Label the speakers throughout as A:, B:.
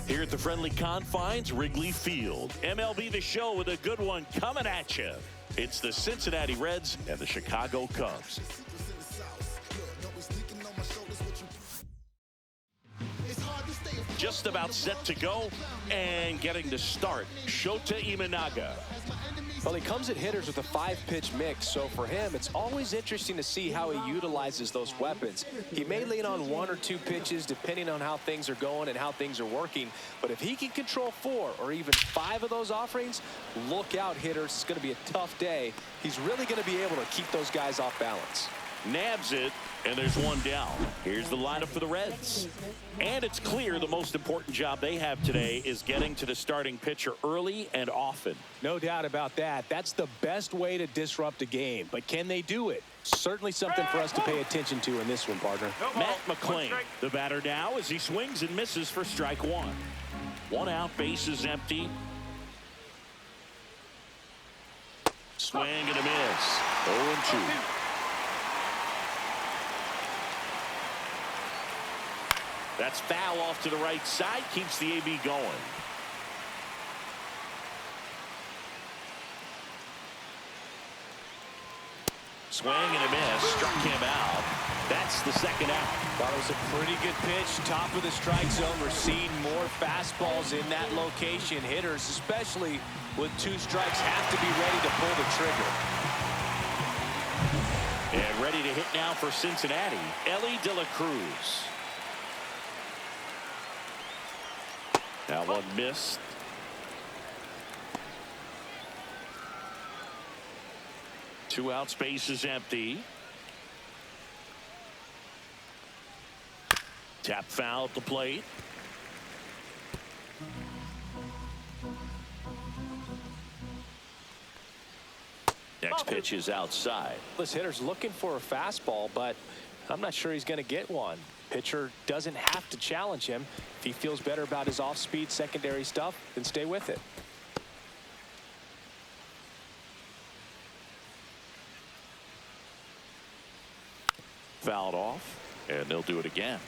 A: Here at the friendly confines, Wrigley Field. MLB The Show with a good one coming at you. It's the Cincinnati Reds and the Chicago Cubs. Just about set to go and getting to start, Shota Imanaga.
B: Well, he comes at hitters with a 5-pitch mix, so for him, it's always interesting to see how he utilizes those weapons. He may lean on 1 or 2 pitches depending on how things are going and how things are working, but if he can control 4 or even 5 of those offerings, look out, hitters. It's going to be a tough day. He's really going to be able to keep those guys off balance.
A: Nabs it, and there's one down. Here's the lineup for the Reds. And it's clear the most important job they have today is getting to the starting pitcher early and often.
B: No doubt about that. That's the best way to disrupt a game. But can they do it? Certainly something for us to pay attention to in this one, partner.
A: Matt McClain, the batter now as he swings and misses for strike 1. 1 out, base is empty. Swing and a miss. 0-2. That's foul off to the right side, keeps the AB going. Swing and a miss, struck him out. That's the second out.
B: Thought it was a pretty good pitch, top of the strike zone. We're seeing more fastballs in that location. Hitters, especially with 2 strikes, have to be ready to pull the trigger.
A: And ready to hit now for Cincinnati, Ellie De La Cruz. Now one missed. Two out, space is empty. Tap foul at the plate. Next pitch is outside.
B: This hitter's looking for a fastball, but I'm not sure he's going to get one. Pitcher doesn't have to challenge him. If he feels better about his off-speed secondary stuff, then stay with it.
A: Fouled off, and they'll do it again.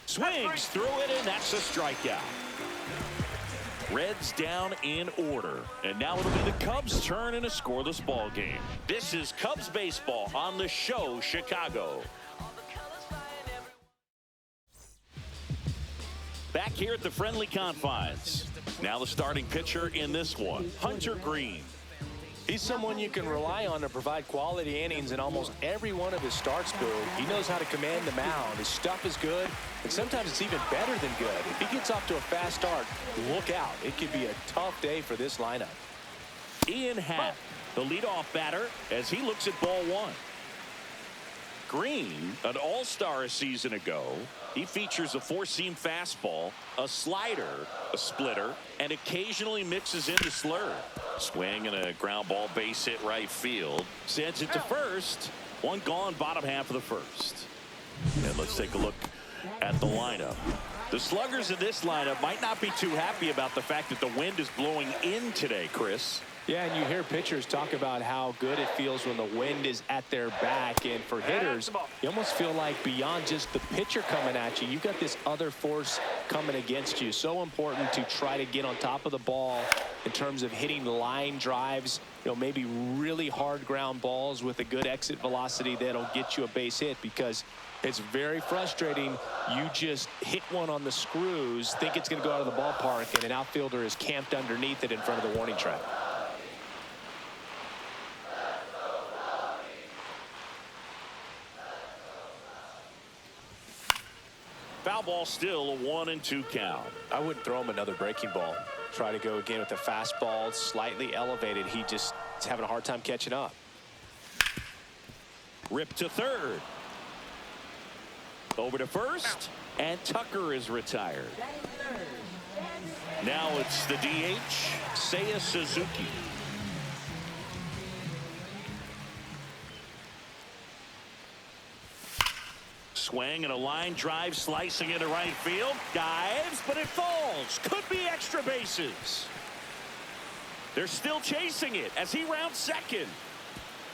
A: Swings through it, and that's a strikeout. Reds down in order, and now it'll be the Cubs' turn in a scoreless ball game. This is Cubs baseball on the show, Chicago. Back here at the friendly confines. Now the starting pitcher in this one, Hunter Green.
B: He's someone you can rely on to provide quality innings in almost every one of his starts, Boo. He knows how to command the mound. His stuff is good, and sometimes it's even better than good. If he gets off to a fast start, look out. It could be a tough day for this lineup.
A: Ian Happ, the leadoff batter, as he looks at ball 1. Green, an all-star a season ago. He features a 4-seam fastball, a slider, a splitter, and occasionally mixes in the slurve. Swing and a ground ball base hit right field. Sends it to first. One gone, bottom half of the first. And let's take a look at the lineup. The sluggers in this lineup might not be too happy about the fact that the wind is blowing in today, Chris.
B: Yeah, and you hear pitchers talk about how good it feels when the wind is at their back. And for hitters, you almost feel like beyond just the pitcher coming at you, you've got this other force coming against you. So important to try to get on top of the ball in terms of hitting line drives, maybe really hard ground balls with a good exit velocity that'll get you a base hit, because it's very frustrating. You just hit one on the screws, think it's going to go out of the ballpark, and an outfielder is camped underneath it in front of the warning track.
A: Foul ball, still a 1-2 count.
B: I wouldn't throw him another breaking ball. Try to go again with the fastball, slightly elevated. He just is having a hard time catching up.
A: Rip to third. Over to first, and Tucker is retired. Now it's the DH, Seiya Suzuki. Swing and a line drive, slicing into right field. Dives, but it falls. Could be extra bases. They're still chasing it as he rounds second.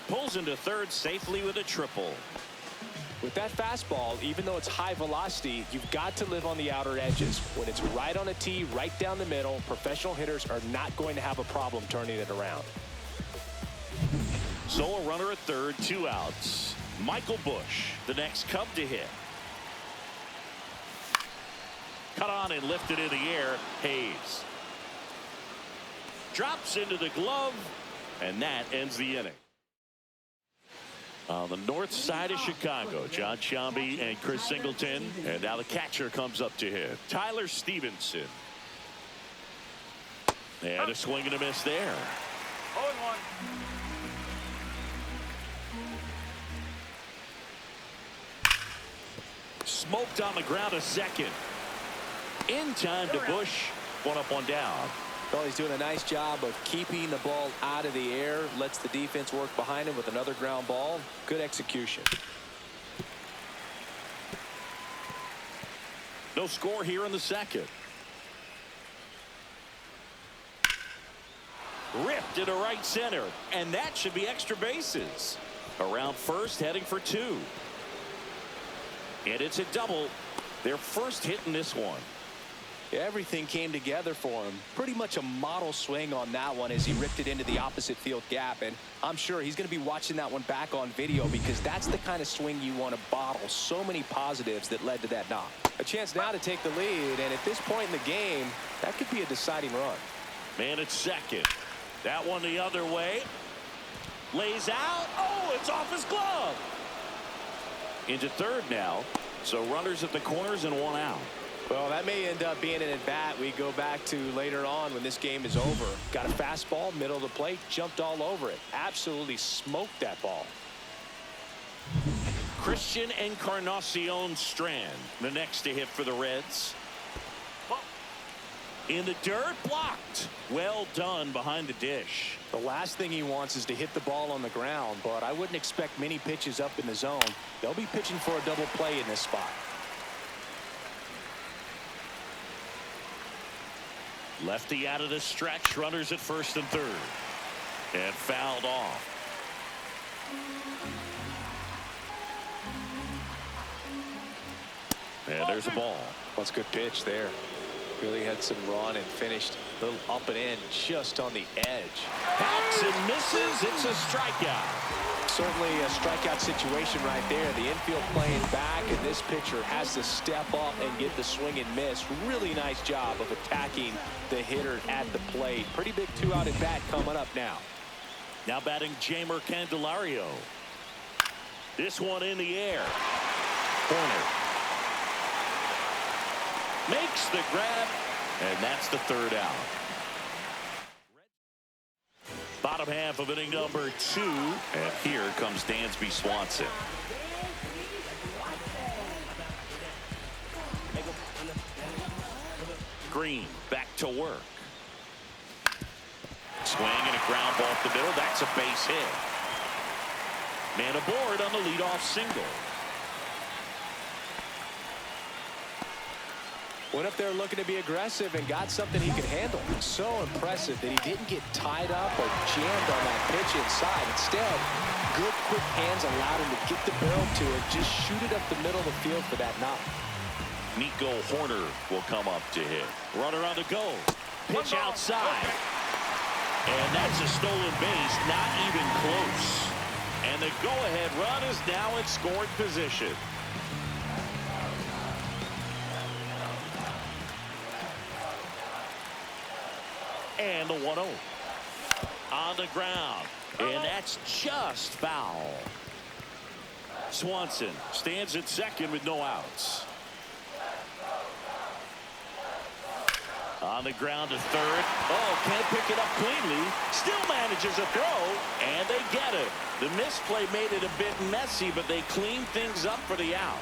A: Pulls into third safely with a triple.
B: With that fastball, even though it's high velocity, you've got to live on the outer edges. When it's right on a tee, right down the middle, professional hitters are not going to have a problem turning it around.
A: So a runner at third, 2 outs. Michael Busch, the next Cub to hit. Cut on and lifted in the air. Hayes drops into the glove, and that ends the inning. On the north side of Chicago, John Sciambi and Chris Singleton, and now the catcher comes up to hit, Tyler Stevenson. And a swing and a miss there.
C: 0-1.
A: Smoked on the ground, a second. In time to Busch. 1 up, 1 down.
B: Well, he's doing a nice job of keeping the ball out of the air. Lets the defense work behind him with another ground ball. Good execution.
A: No score here in the second. Ripped into right center, and that should be extra bases. Around first, heading for 2. And it's a double. Their first hit in this one.
B: Everything came together for him. Pretty much a model swing on that one as he ripped it into the opposite field gap. And I'm sure he's going to be watching that one back on video, because that's the kind of swing you want to bottle. So many positives that led to that knock. A chance now to take the lead, and at this point in the game, that could be a deciding run.
A: Man at second. That one the other way. Lays out. Oh, it's off his glove. Into third now. So runners at the corners and 1 out.
B: Well, that may end up being an at-bat we go back to later on when this game is over. Got a fastball, middle of the plate, jumped all over it. Absolutely smoked that ball.
A: Christian Encarnacion Strand, the next to hit for the Reds. In the dirt, blocked. Well done behind the dish.
B: The last thing he wants is to hit the ball on the ground, but I wouldn't expect many pitches up in the zone. They'll be pitching for a double play in this spot.
A: Lefty out of the stretch, runners at first and third. And fouled off. And there's a ball.
B: That's a good pitch there. Really had some run and finished a little up and in, just on the edge.
A: Hacks and misses. It's a strikeout.
B: Certainly a strikeout situation right there. The infield playing back, and this pitcher has to step up and get the swing and miss. Really nice job of attacking the hitter at the plate. Pretty big 2-out at bat coming up now.
A: Now batting Jamer Candelario. This one in the air. Corner. Makes the grab, and that's the 3rd out. Bottom half of inning number 2, and here comes Dansby Swanson. Green back to work. Swing and a ground ball up the middle. That's a base hit. Man aboard on the leadoff single.
B: Went up there looking to be aggressive and got something he could handle. So impressive that he didn't get tied up or jammed on that pitch inside. Instead, good quick hands allowed him to get the barrel to it, just shoot it up the middle of the field for that knock.
A: Nico Horner will come up to hit. Runner on the go. Pitch outside. And that's a stolen base, not even close. And the go-ahead run is now in scoring position. And the 1-0 on the ground, and that's just foul. Swanson stands at second with no outs. On the ground to third. Oh, can't pick it up cleanly. Still manages a throw, and they get it. The misplay made it a bit messy, but they cleaned things up for the out.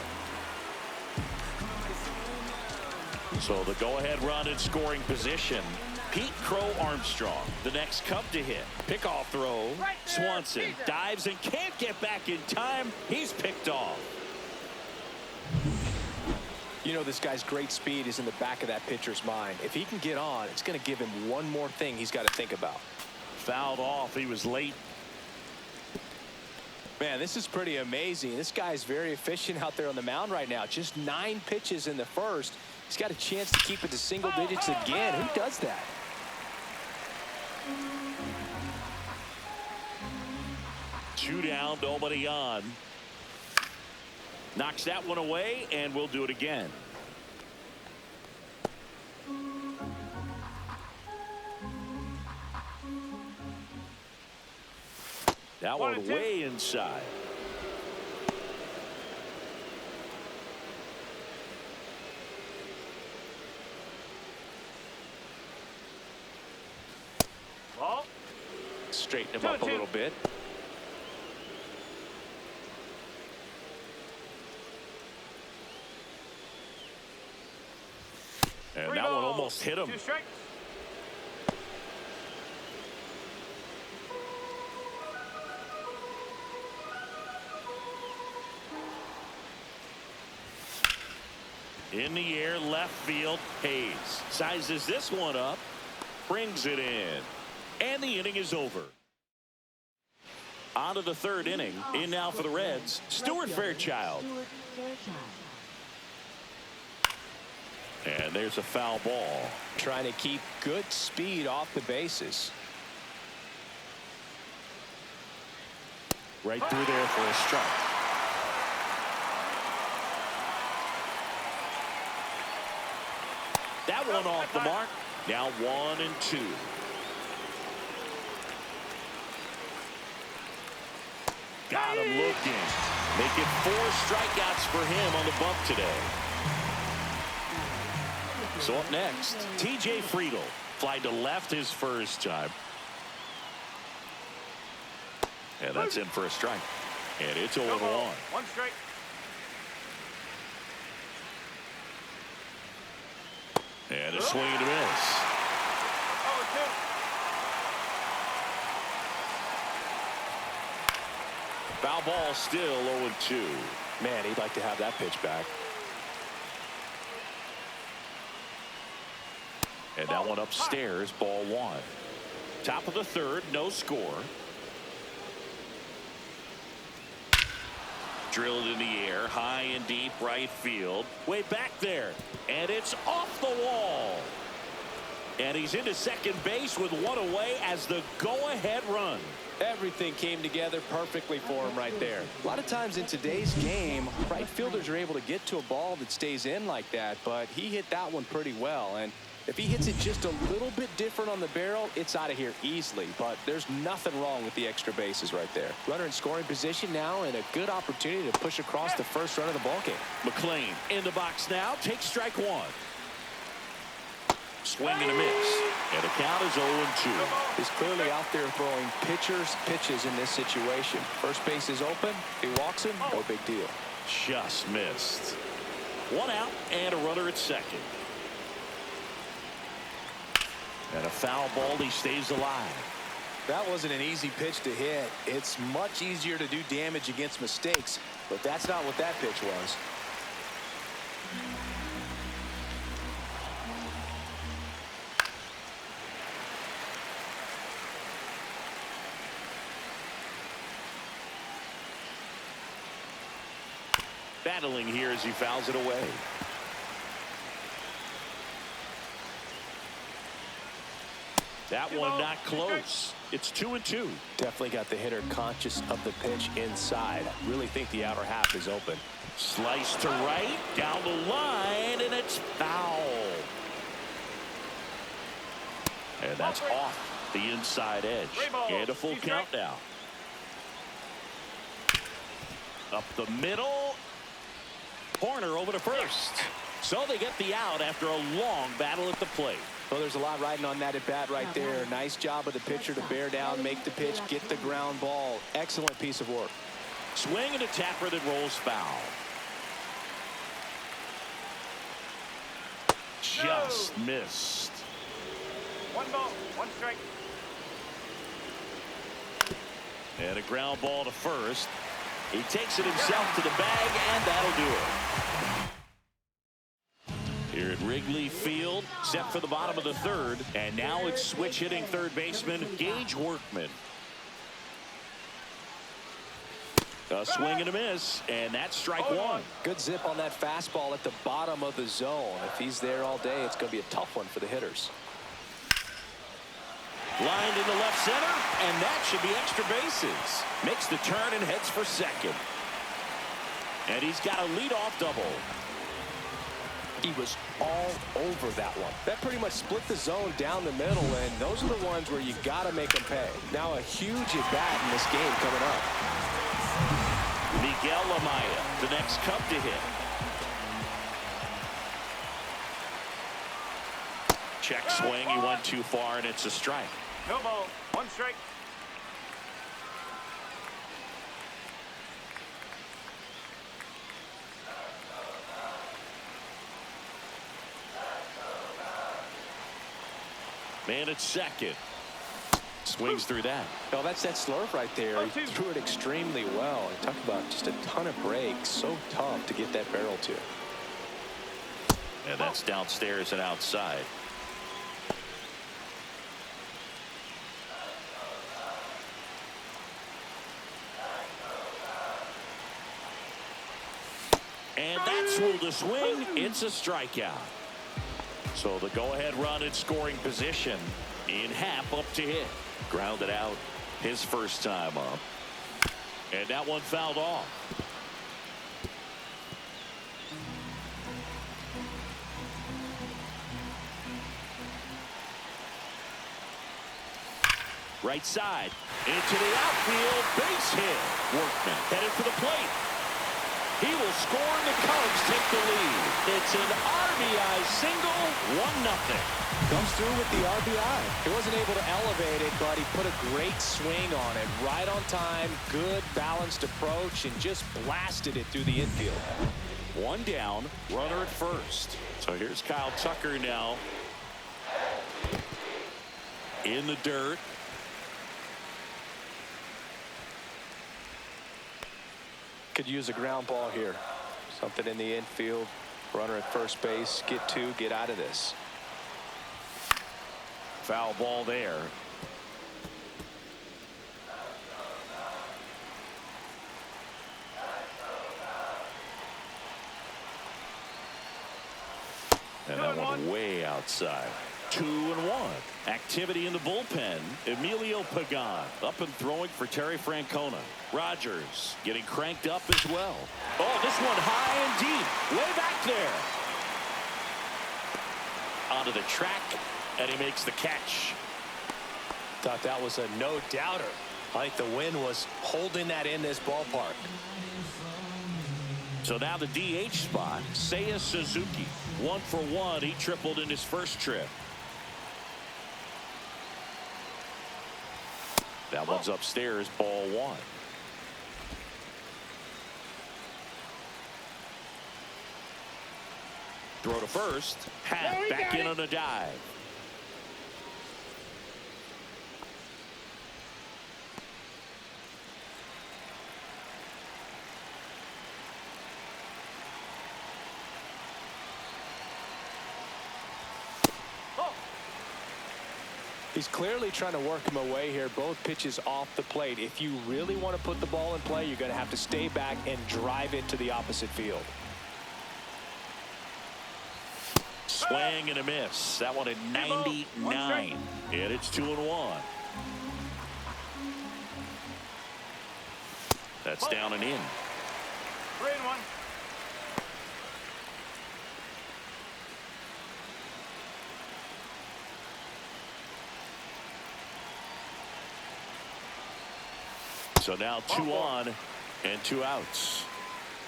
A: So the go-ahead run in scoring position. Pete Crow Armstrong, the next Cub to hit. Pickoff throw. Swanson dives and can't get back in time. He's picked off.
B: You know, this guy's great speed is in the back of that pitcher's mind. If he can get on, it's going to give him one more thing he's got to think about.
A: Fouled off. He was late.
B: Man, this is pretty amazing. This guy's very efficient out there on the mound right now. Just 9 pitches in the first. He's got a chance to keep it to single digits again. Who does that?
A: Two down, nobody on. Knocks that one away, and we'll do it again. That one way inside.
C: Ball.
B: Straighten him up a little bit.
A: And that one almost hit him.
C: 2 strikes.
A: In the air, left field. Hayes sizes this one up, brings it in, and the inning is over. On to the 3rd inning. In now for the Reds, Stuart Fairchild. And there's a foul ball.
B: Trying to keep good speed off the bases.
A: Right through there for a strike. That one off the mark. Now 1-2. Got him looking. Make it 4 strikeouts for him on the bump today. So up next, TJ Friedel. Fly to left his first time. And that's in for a strike. And it's 0-1.
C: 1 strike.
A: And a swing and a miss.
C: 0-2.
A: Foul ball still 0-2.
B: Man, he'd like to have that pitch back.
A: And that one upstairs, ball 1. Top of the 3rd, no score. Drilled in the air, high and deep right field. Way back there. And it's off the wall. And he's into second base with 1 away as the go-ahead run.
B: Everything came together perfectly for him right there. A lot of times in today's game, right fielders are able to get to a ball that stays in like that, but he hit that one pretty well. And if he hits it just a little bit different on the barrel, it's out of here easily. But there's nothing wrong with the extra bases right there. Runner in scoring position now, and a good opportunity to push across the first run of the ballgame.
A: McLean in the box now. Takes strike 1. Swing and a miss. And the count is 0-2.
B: He's clearly out there throwing pitches in this situation. First base is open. He walks him. No big deal.
A: Just missed. 1 out and a runner at second. And a foul ball. He stays alive.
B: That wasn't an easy pitch to hit. It's much easier to do damage against mistakes, but that's not what that pitch was.
A: Battling here as he fouls it away. That one not close. It's 2-2.
B: Definitely got the hitter conscious of the pitch inside. Really think the outer half is open.
A: Slice to right, down the line, and it's foul. And that's off the inside edge. And a full count now. Up the middle. Corner over to first. So they get the out after a long battle at the plate.
B: Well, there's a lot riding on that at bat right there. Nice job of the pitcher to bear down, make the pitch, get the ground ball. Excellent piece of work.
A: Swing and a tapper that rolls foul. Just missed.
C: 1 ball, 1 strike.
A: And a ground ball to first. He takes it himself to the bag, and that'll do it. Here at Wrigley Field, set for the bottom of the 3rd, and now it's switch hitting third baseman Gage Workman. A swing and a miss, and that's strike one.
B: Good zip on that fastball at the bottom of the zone. If he's there all day, it's going to be a tough one for the hitters.
A: Lined in the left center, and that should be extra bases. Makes the turn and heads for second. And he's got a leadoff double.
B: He was all over that one. That pretty much split the zone down the middle, and those are the ones where you got to make them pay. Now a huge at-bat in this game coming up.
A: Miguel Amaya, the next Cub to hit. Check swing, he went too far, and it's a strike.
C: No ball. One strike.
A: Man at second. Swings through that.
B: Well, that's that slurve right there. He threw it extremely well. And talk about just a ton of breaks. So tough to get that barrel to.
A: And that's downstairs and outside. And that's ruled a swing. It's a strikeout. So the go-ahead run in scoring position. In Happ up to hit. Grounded out his first time up. And that one fouled off. Right side. Into the outfield. Base hit. Workman headed for the plate. He will score and the Cubs take the lead. It's an RBI single, 1-0.
B: Comes through with the RBI. He wasn't able to elevate it, but he put a great swing on it. Right on time, good balanced approach, and just blasted it through the infield.
A: One down, runner at first. So here's Kyle Tucker now. In the dirt.
B: Could use a ground ball here. Something in the infield. Runner at first base. Get two. Get out of this.
A: Foul ball there. And that one way outside. 2-1. Activity in the bullpen. Emilio Pagan up and throwing for Terry Francona. Rogers getting cranked up as well. Oh, this one high and deep. Way back there. Onto the track, and he makes the catch.
B: Thought that was a no-doubter. I think the wind was holding that in this ballpark.
A: So now the DH spot, Seiya Suzuki. 1 for 1. He tripled in his first trip. That one's upstairs, ball 1. Throw to first. Happ back in on a dive.
B: He's clearly trying to work him away here. Both pitches off the plate. If you really want to put the ball in play, you're going to have to stay back and drive it to the opposite field.
A: Swing and a miss. That one at 99. And it's 2-1. That's down and in.
C: 3-1.
A: So now 2 on and 2 outs.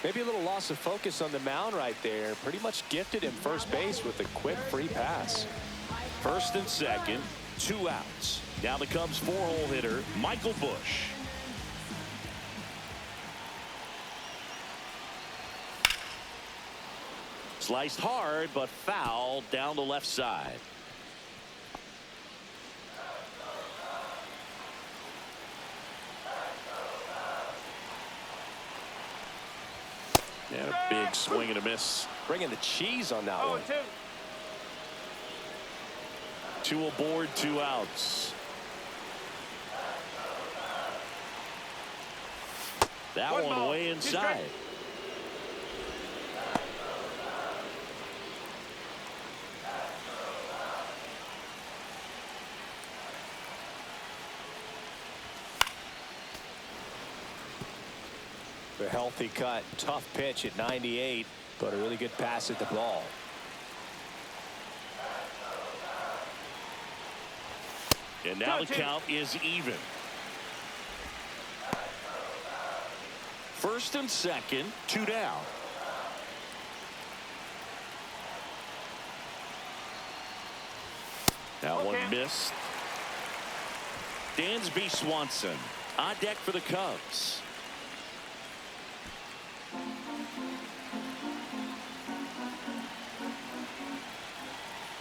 B: Maybe a little loss of focus on the mound right there. Pretty much gifted him first base with a quick free pass.
A: First and second, 2 outs. Now the Cubs 4-hole hitter, Michael Busch. Sliced hard, but foul down the left side. And a big swing and a miss.
B: Bringing the cheese on that one.
A: 2 aboard, 2 outs. That
C: One
A: one
C: ball,
A: way
C: 2
A: inside.
C: strikes.
B: A healthy cut. Tough pitch at 98, but a really good pass at the ball.
A: And now the count is even. First and second, 2 down. That one missed. Dansby Swanson on deck for the Cubs.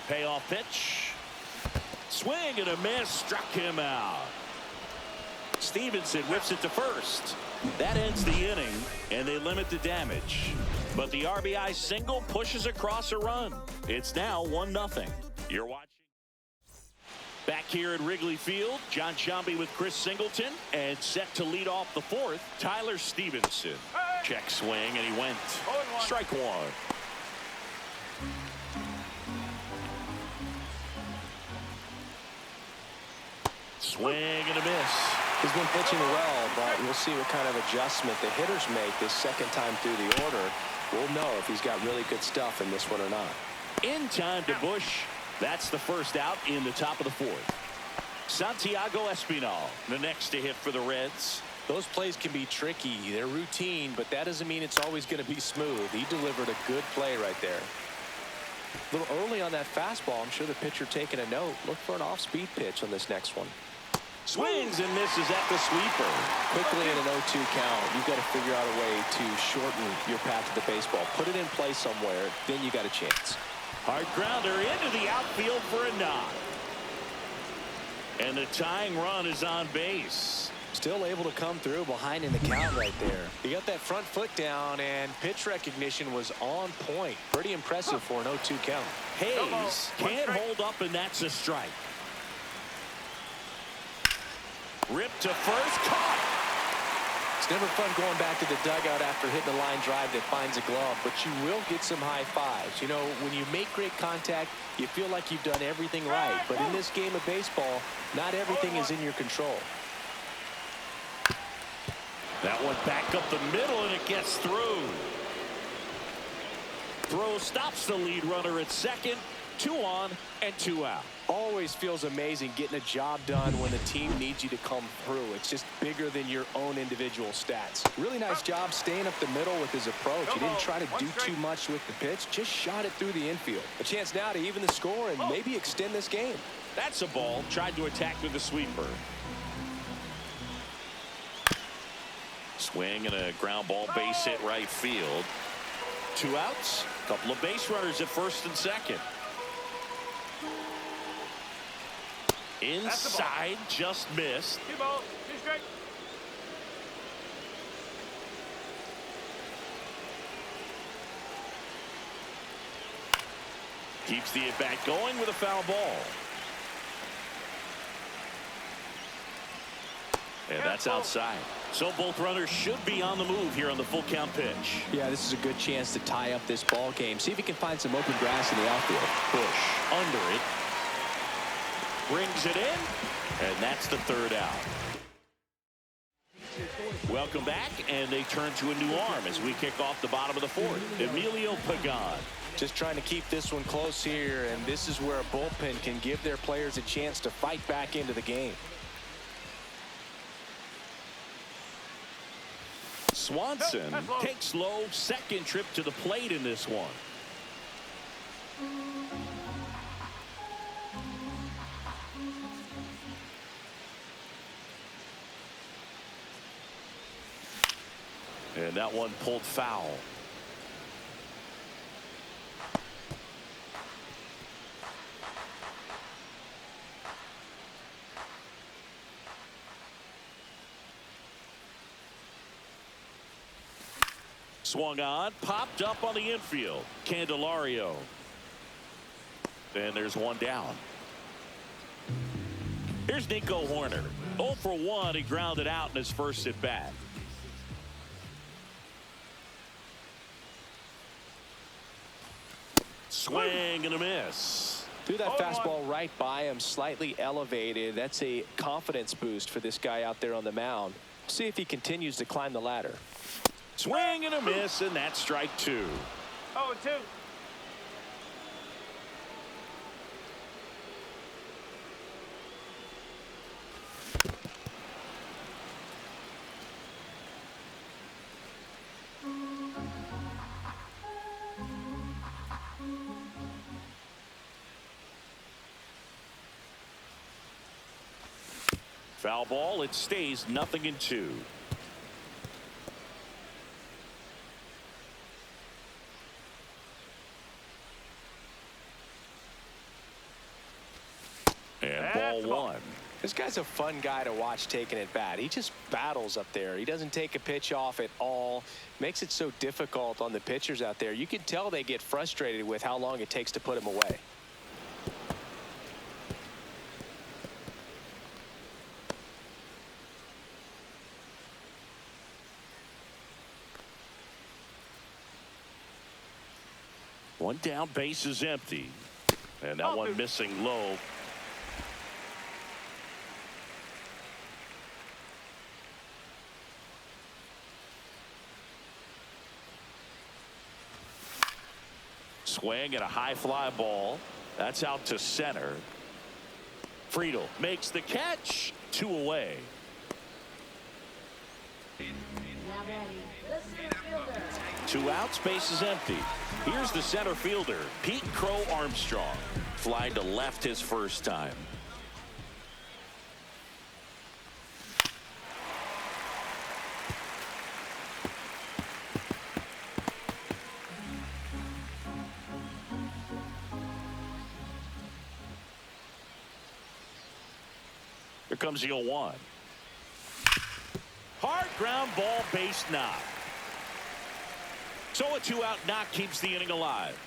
A: Payoff pitch. Swing and a miss. Struck him out. Stevenson whips it to first. That ends the inning, and they limit the damage. But the RBI single pushes across a run. It's now 1-0. You're watching. Back here at Wrigley Field, John Sciambi with Chris Singleton, and set to lead off the fourth, Tyler Stevenson. Check swing, and he went. Strike one. Swing and a miss.
B: He's been pitching well, but we'll see what kind of adjustment the hitters make this second time through the order. We'll know if he's got really good stuff in this one or not.
A: In time to Bush. That's the first out in the top of the fourth. Santiago Espinal, the next to hit for the Reds.
B: Those plays can be tricky. They're routine, but that doesn't mean it's always going to be smooth. He delivered a good play right there. A little early on that fastball. I'm sure the pitcher taking a note. Look for an off-speed pitch on this next one.
A: Swings and misses at the sweeper.
B: Quickly in an 0-2 count, you've got to figure out a way to shorten your path to the baseball. Put it in play somewhere, then you got a chance.
A: Hard grounder into the outfield for a knock. And the tying run is on base.
B: Still able to come through behind in the count right there. He got that front foot down, and pitch recognition was on point. Pretty impressive for an 0-2 count.
A: Hayes can't hold up, and that's a strike. Ripped to first, caught.
B: It's never fun going back to the dugout after hitting a line drive that finds a glove, but you will get some high fives. You know, when you make great contact, you feel like you've done everything right. But in this game of baseball, not everything is in your control.
A: That one back up the middle, and it gets through. Throw stops the lead runner at second. 2 on and 2 out.
B: Always feels amazing getting a job done when the team needs you to come through. It's just bigger than your own individual stats. Really nice job staying up the middle with his approach. He didn't try to do too much with the pitch, just shot it through the infield. A chance now to even the score and maybe extend this game.
A: That's a ball. Tried to attack with the sweeper. Swing and a ground ball base hit right field. 2 outs. Couple of base runners at first and second. Inside, just missed.
C: 2 balls, 2 strikes.
A: Keeps the at-bat going with a foul ball. And that's outside. So both runners should be on the move here on the full count pitch.
B: Yeah, this is a good chance to tie up this ball game. See if he can find some open grass in the outfield.
A: Bush under it. Brings it in, and that's the 3rd out. Welcome back, and they turn to a new arm as we kick off the bottom of the 4th. Emilio Pagan.
B: Just trying to keep this one close here, and this is where a bullpen can give their players a chance to fight back into the game.
A: Swanson takes low, second trip to the plate in this one. And that one pulled foul. Swung on, popped up on the infield. Candelario. And there's one down. Here's Nico Hoerner. 0 for 1. He grounded out in his first at bat. Swing and a miss.
B: Threw that fastball right by him, slightly elevated. That's a confidence boost for this guy out there on the mound. See if he continues to climb the ladder.
A: Swing and a miss, and that's strike 2.
C: 0-2.
A: Foul ball. It stays 0-2. And ball 1.
B: This guy's a fun guy to watch taking at bat. He just battles up there. He doesn't take a pitch off at all. Makes it so difficult on the pitchers out there. You can tell they get frustrated with how long it takes to put him away.
A: One down, base is empty. And that one missing low. Swing and a high fly ball. That's out to center. Friedel makes the catch. 2 away. Two outs, base is empty. Here's the center fielder, Pete Crow Armstrong. Flying to left his first time. Here comes the 0-1. Hard ground ball, base knock. So a 2-out knock keeps the inning alive.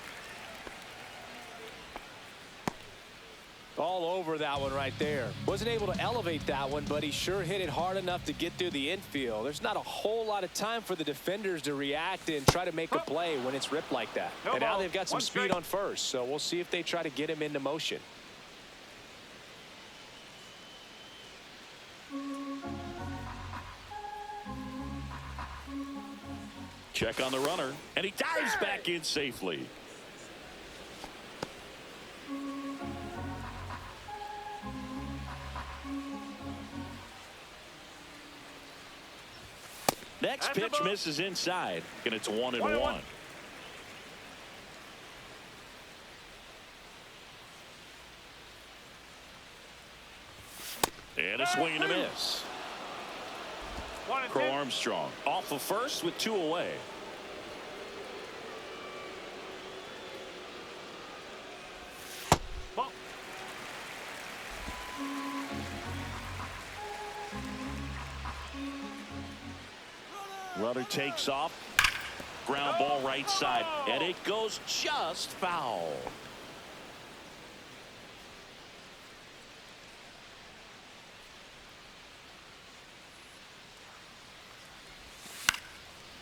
B: All over that one right there. Wasn't able to elevate that one, but he sure hit it hard enough to get through the infield. There's not a whole lot of time for the defenders to react and try to make a play when it's ripped like that. And now they've got some speed on first, so we'll see if they try to get him into motion.
A: Check on the runner, and he dives back in safely. Next pitch misses inside, and it's 1-1. And a swing and a miss. Crow Armstrong off of first with 2 away. Runner takes off. Ground ball right side, and it goes just foul.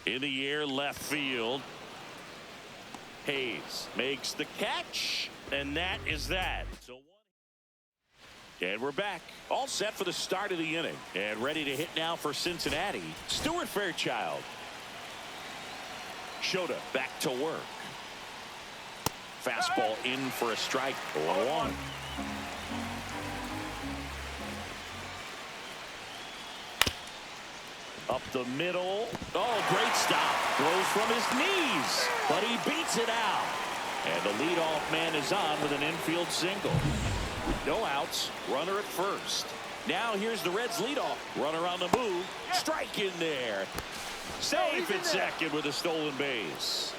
A: In the air, left field. Hayes makes the catch, and that is that. And we're back, all set for the start of the inning, and ready to hit now for Cincinnati. Stuart Fairchild. Shota back to work. Fastball in for a strike. 0-1. Up the middle. Oh, great stop. Throws from his knees, but he beats it out. And the leadoff man is on with an infield single. With no outs, runner at first. Now here's the Reds leadoff. Runner on the move. Strike in there. Safe at second with a stolen base.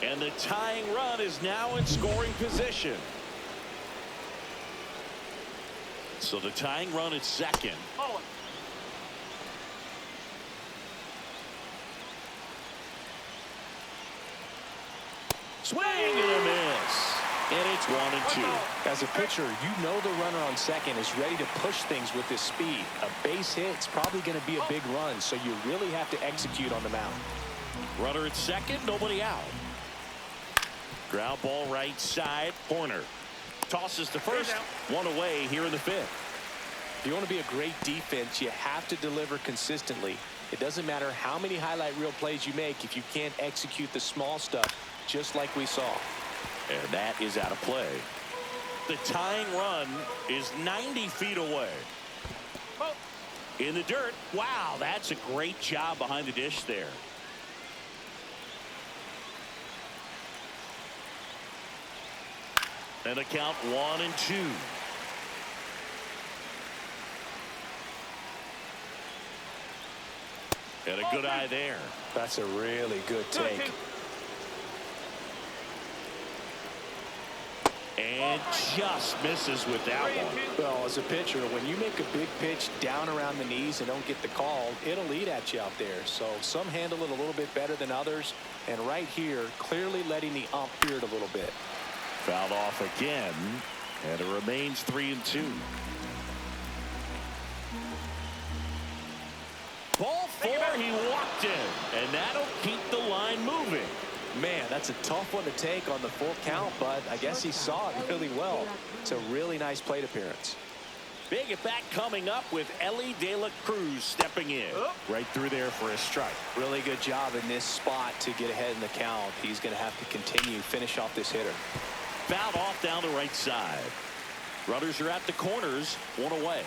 A: And the tying run is now in scoring position. So the tying run at second. Swing and a miss. And it's 1-2.
B: As a pitcher, you know the runner on second is ready to push things with his speed. A base hit's probably going to be a big run, so you really have to execute on the mound.
A: Runner at second, nobody out. Ground ball right side. Horner tosses to first. One away here in the fifth.
B: If you want to be a great defense, you have to deliver consistently. It doesn't matter how many highlight reel plays you make if you can't execute the small stuff, just like we saw.
A: And that is out of play. The tying run is 90 feet away. In the dirt. Wow, that's a great job behind the dish there. And a count 1-2. And a good eye there.
B: That's a really good take.
A: And just misses with that one.
B: Well, as a pitcher, when you make a big pitch down around the knees and don't get the call, it'll eat at you out there. So some handle it a little bit better than others. And right here, clearly letting the ump hear it a little bit.
A: Fouled off again. And it remains 3-2. Ball four, he walked in. And that'll keep the line moving.
B: Man, that's a tough one to take on the full count, but I guess he saw it really well. It's a really nice plate appearance.
A: Big at bat coming up with Ellie De La Cruz stepping in. Right through there for a strike.
B: Really good job in this spot to get ahead in the count. He's going to have to continue, finish off this hitter.
A: Fouled off down the right side. Runners are at the corners, one away.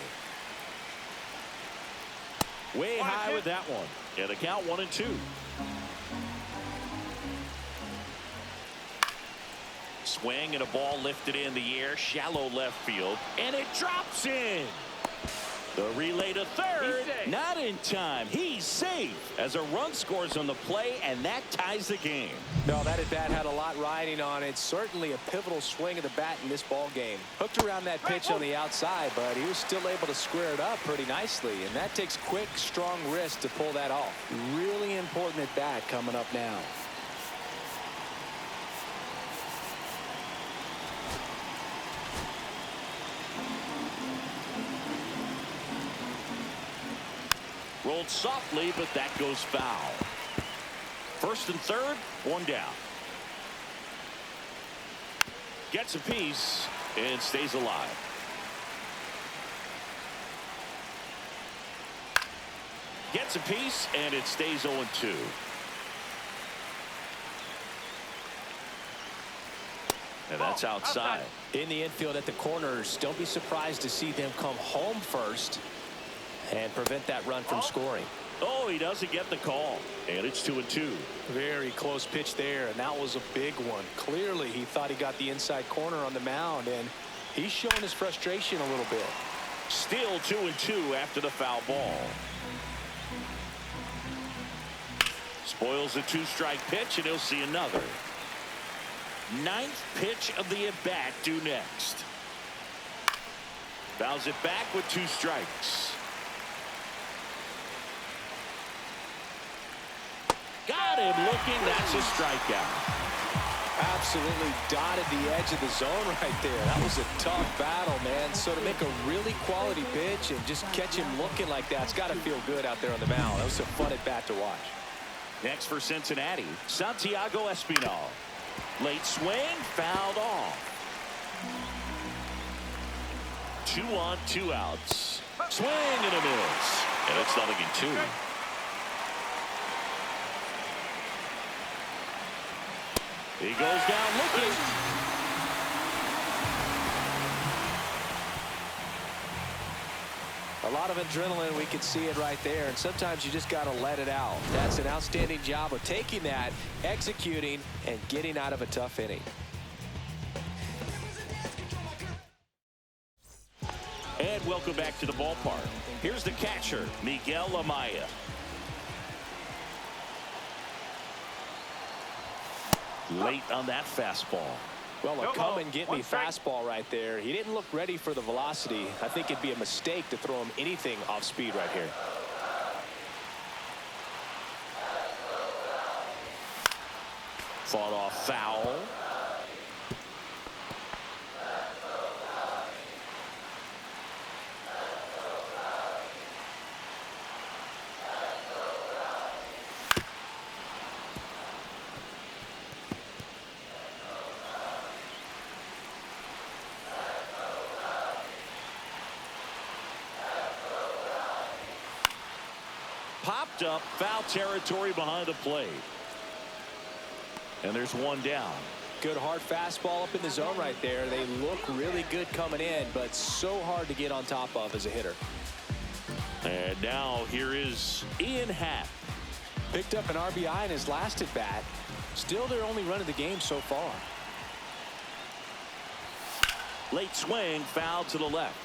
A: Way high with that one. And a count 1-2. Swing and a ball lifted in the air, shallow left field, and it drops in. The relay to third, not in time. He's safe as a run scores on the play, and that ties the game.
B: No, that at bat had a lot riding on it. Certainly a pivotal swing of the bat in this ball game. Hooked around that pitch on the outside, but he was still able to square it up pretty nicely, and that takes quick, strong wrist to pull that off. Really important at bat coming up now.
A: Rolled softly, but that goes foul. First and third, one down. Gets a piece and stays alive. Gets a piece and it stays 0-2. And that's outside.
B: In the infield at the corners, don't be surprised to see them come home first and prevent that run from scoring.
A: Oh, he doesn't get the call. And it's 2-2.
B: Very close pitch there, and that was a big one. Clearly, he thought he got the inside corner on the mound, and he's showing his frustration a little bit.
A: Still 2-2 after the foul ball. Spoils the two-strike pitch, and he'll see another. Ninth pitch of the at-bat due next. Fouls it back with 2 strikes. Got him looking. That's a strikeout.
B: Absolutely dotted the edge of the zone right there. That was a tough battle, man. So to make a really quality pitch and just catch him looking like that, it's got to feel good out there on the mound. That was a fun at bat to watch.
A: Next for Cincinnati, Santiago Espinal. Late swing, fouled off. 2 on, 2 outs. Swing and a miss. And it's 0-2. He goes down looking.
B: A lot of adrenaline, we can see it right there, and sometimes you just got to let it out. That's an outstanding job of taking that, executing, and getting out of a tough inning.
A: And welcome back to the ballpark. Here's the catcher, Miguel Amaya. Late on that fastball.
B: Well, a come and get me fastball right there. He didn't look ready for the velocity. I think it'd be a mistake to throw him anything off speed right here.
A: Fought off foul. post up, foul territory behind the plate. And there's one down.
B: Good hard fastball up in the zone right there. They look really good coming in, but so hard to get on top of as a hitter.
A: And now here is Ian Happ.
B: Picked up an RBI in his last at bat. Still their only run of the game so far.
A: Late swing, foul to the left.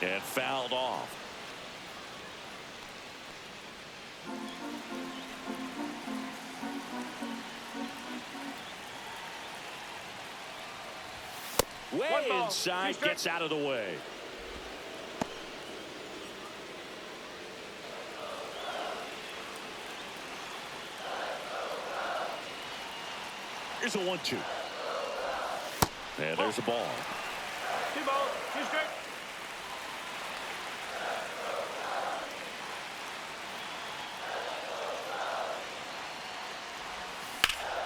A: And fouled off. Way inside, gets out of the way. Here's a 1-2. And there's a ball.
C: 2 balls, 2 strikes.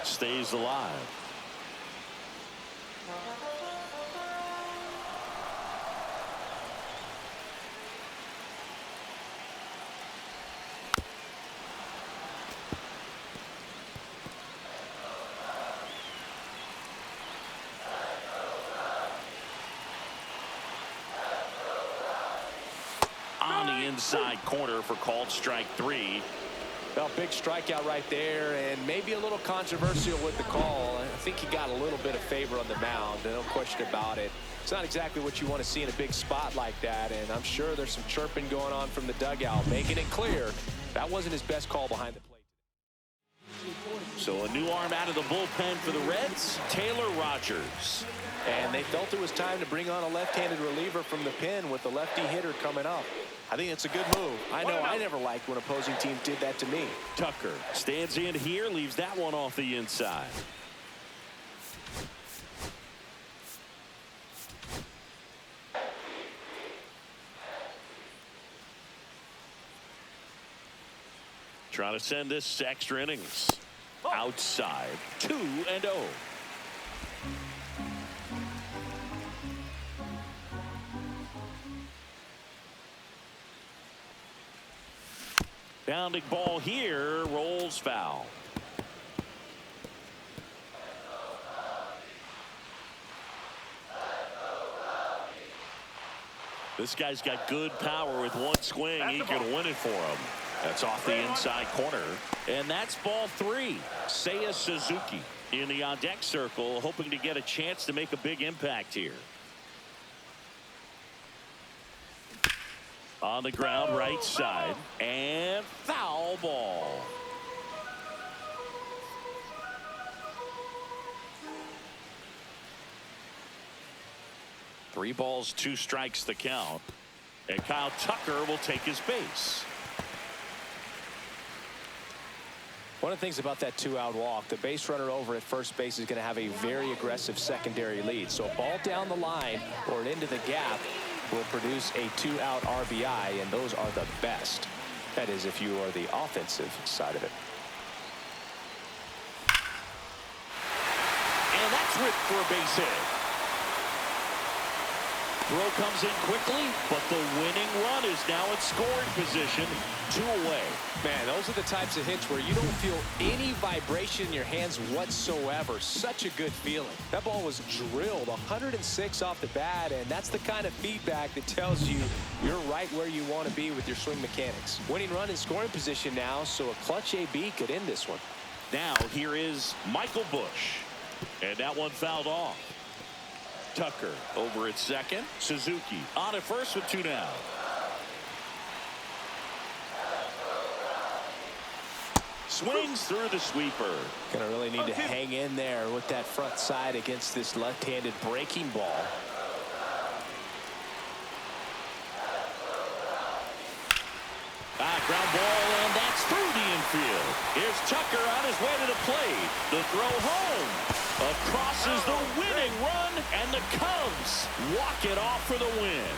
A: Stays alive. On the inside corner for called strike 3.
B: Well, big strikeout right there, and maybe a little controversial with the call. I think he got a little bit of favor on the mound, no question about it. It's not exactly what you want to see in a big spot like that, and I'm sure there's some chirping going on from the dugout, making it clear that wasn't his best call behind the plate.
A: So a new arm out of the bullpen for the Reds, Taylor Rogers.
B: And they felt it was time to bring on a left-handed reliever from the pen with the lefty hitter coming up. I think it's a good move. I know I never liked when opposing teams did that to me.
A: Tucker stands in here, leaves that one off the inside. Trying to send this to extra innings. Outside, 2-0. Bounding ball here, rolls foul. This guy's got good power. With one swing, he can win it for him. That's off the inside corner. And that's ball 3. Seiya Suzuki in the on-deck circle, hoping to get a chance to make a big impact here. On the ground, right side, and foul ball. Three balls, 2 strikes the count. And Kyle Tucker will take his base.
B: One of the things about that 2-out walk, the base runner over at first base is going to have a very aggressive secondary lead. So a ball down the line or into the gap will produce a 2-out RBI, and those are the best. That is, if you are the offensive side of it.
A: And that's ripped for a base hit. Throw comes in quickly, but the winning run is now in scoring position, 2 away.
B: Man, those are the types of hits where you don't feel any vibration in your hands whatsoever. Such a good feeling. That ball was drilled 106 off the bat, and that's the kind of feedback that tells you you're right where you want to be with your swing mechanics. Winning run in scoring position now, so a clutch AB could end this one.
A: Now here is Michael Busch, and that one fouled off. Tucker over at second. Suzuki on at first with 2 down. Swings through the sweeper.
B: Gonna really need to hang in there with that front side against this left-handed breaking ball.
A: Ground ball, and that's through the infield. Here's Tucker on his way to the plate. The throw home. Across is the winning run, and the Cubs walk it off for the win.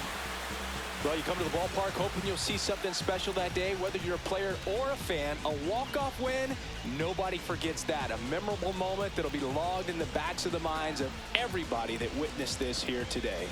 B: Well, you come to the ballpark hoping you'll see something special that day. Whether you're a player or a fan, a walk-off win, nobody forgets that. A memorable moment that'll be logged in the backs of the minds of everybody that witnessed this here today.